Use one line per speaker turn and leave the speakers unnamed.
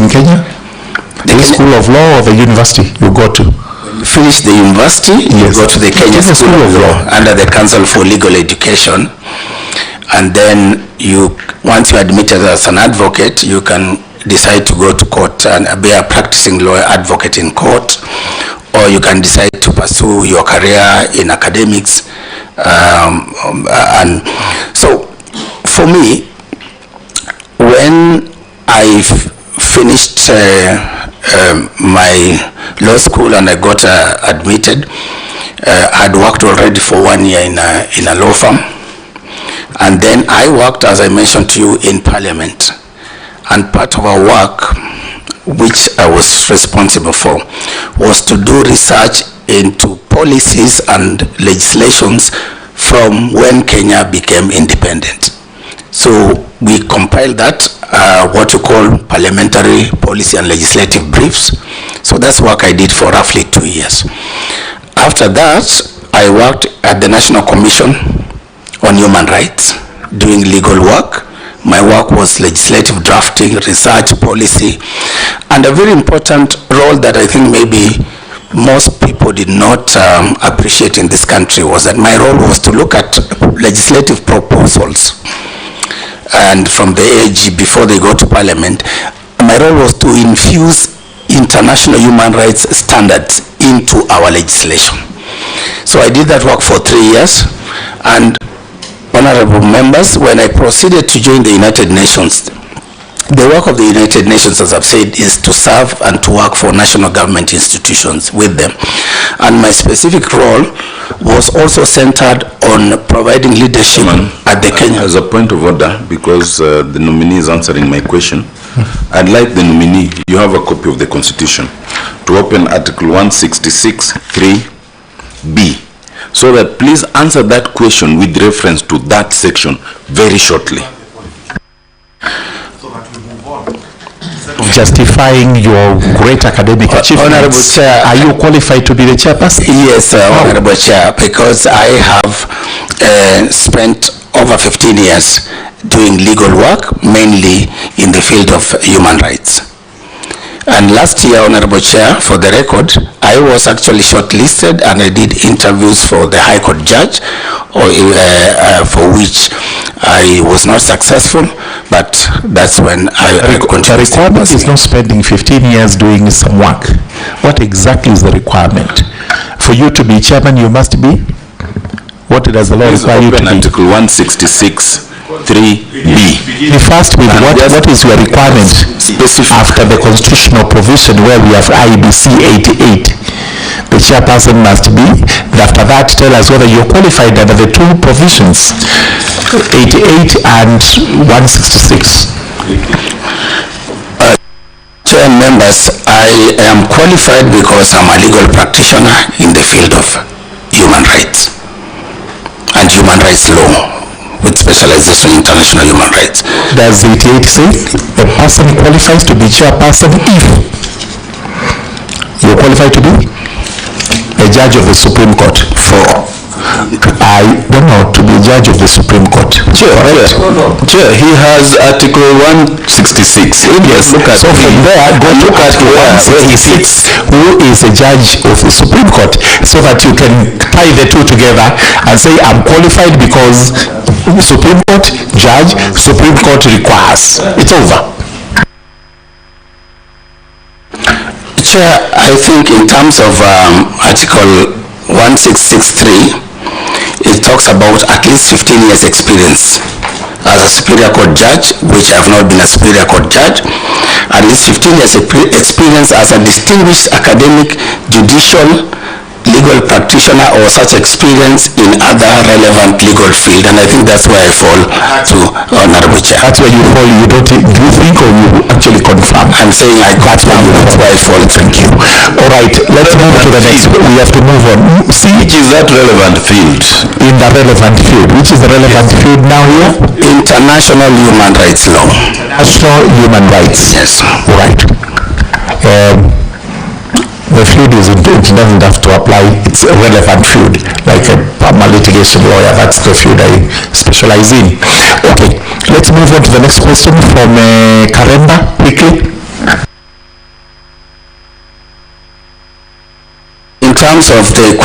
in Kenya? The School of Law or the university you go to?
You finish the university, yes. You go to the Kenya School of Law under the Council for Legal Education. And then once you're admitted as an advocate, you can decide to go to court and be a practicing lawyer advocate in court, or you can decide to pursue your career in academics. And so for me, when I finished my law school and I got admitted, I'd worked already for 1 year in a law firm. And then I worked, as I mentioned to you, in Parliament. And part of our work, which I was responsible for, was to do research into policies and legislations from when Kenya became independent. So we compiled that, what you call parliamentary policy and legislative briefs. So that's work I did for roughly 2 years. After that, I worked at the National Commission on Human Rights, doing legal work. My work was legislative drafting, research, policy, and a very important role that I think maybe most people did not appreciate in this country was that my role was to look at legislative proposals. And from the AG, before they go to Parliament, my role was to infuse international human rights standards into our legislation. So I did that work for 3 years, and honorable members, when I proceeded to join the United Nations, the work of the United Nations, as I've said, is to serve and to work for national government institutions with them. And my specific role was also centered on providing leadership at the Kenya.
As a point of order, because the nominee is answering my question, I'd like the nominee, you have a copy of the Constitution, to open Article 166, 3B. So that please answer that question with reference to that section very shortly.
Justifying your great academic achievements.
Honorable Chair,
are you qualified to be the chairperson?
Yes, Honorable Chair, because I have spent over 15 years doing legal work, mainly in the field of human rights. And last year, Honorable Chair, for the record, I was actually shortlisted and I did interviews for the High Court judge, for which I was not successful, but that's when I continued.
The requirement is not spending 15 years doing some work. What exactly is the requirement? For you to be chairman, you must be? What does the law require you to be?
Article 166. 3B.
The first with what is your requirement after the constitutional provision where we have IBC 88? The chairperson must be. After that, tell us whether you're qualified under the two provisions, 88 and 166.
Chair and members, I am qualified because I'm a legal practitioner in the field of human rights and human rights law, with specialization in international human rights.
Does 88 say the person qualifies to be chairperson if you're qualified to be a judge of the Supreme Court? I don't know, to be a judge of the Supreme Court.
Chair, he has Article 166.
Yes, look at so from there, go to Article 166, who is a judge of the Supreme Court, so that you can tie the two together and say, I'm qualified because Supreme Court, judge, Supreme Court requires. It's over.
Chair, I think in terms of Article 1663, it talks about at least 15 years experience as a Superior Court judge, which I have not been a Superior Court judge, at least 15 years experience as a distinguished academic, judicial, legal practitioner, or such experience in other relevant legal field. And I think that's where I fall to Honorable Chair.
That's where you fall. You don't think, do you think, or you actually confirm?
I'm saying I confirm. That's where I fall. Thank you.
All right, let's move to the next. We have to move on.
See, which is that relevant field?
In the relevant field. Which is the relevant field now here?
International human rights law.
International human rights.
Yes.
All right. The field is, it doesn't have to apply. It's a relevant field, like a litigation lawyer. That's the field I specialize in. Okay, let's move on to the next question from Karemba quickly.
terms of the